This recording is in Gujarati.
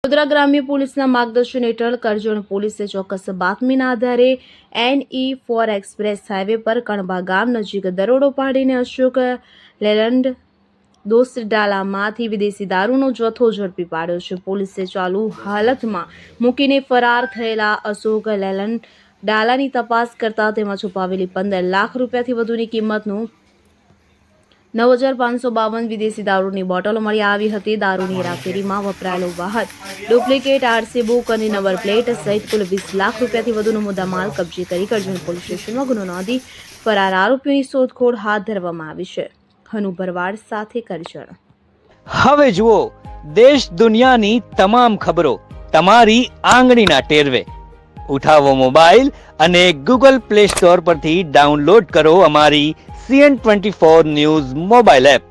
વડોદરા ગ્રામ્ય પોલીસના માર્ગદર્શન હેઠળ કરજણ પોલીસે ચોક્કસ બાતમીના આધારે NE4 એક્સપ્રેસ હાઈવે પર કણબા ગામ નજીક દરોડો પાડીને અશોક લેલન્ડ દોસ્ત ડાલામાંથી વિદેશી દારૂનો જથ્થો ઝડપી પાડ્યો છે. પોલીસે ચાલુ હાલતમાં મૂકીને ફરાર થયેલા અશોક લેલન્ડ ડાલાની તપાસ કરતા તેમાં છુપાવેલી 15 લાખ રૂપિયાથી વધુની કિંમતનું 9,552 વિદેશી દારૂની બોટલો મળી આવી હતી. દારૂની હેરાફેરીમાં વપરાયેલો વાહન, ડુપ્લિકેટ RC બુક અને નંબર પ્લેટ સહિત કુલ 20 લાખ રૂપિયાથી વધુનો મુદ્દામાલ કબજે કરી કરજણ પોલીસ સ્ટેશનમાં ગુનો નોંધી ફરાર આરોપીઓની શોધખોળ હાથ ધરવામાં આવી છે. હનુ ભરવાડ સાથે કરજણ. હવે જુઓ દેશ દુનિયાની તમામ ખબરો તમારી આંગળીના ટેરવે. ઉઠાવો મોબાઈલ અને Google Play Store પરથી ડાઉનલોડ કરો અમારી CN24 ન્યૂઝ મોબાઈલ એપ.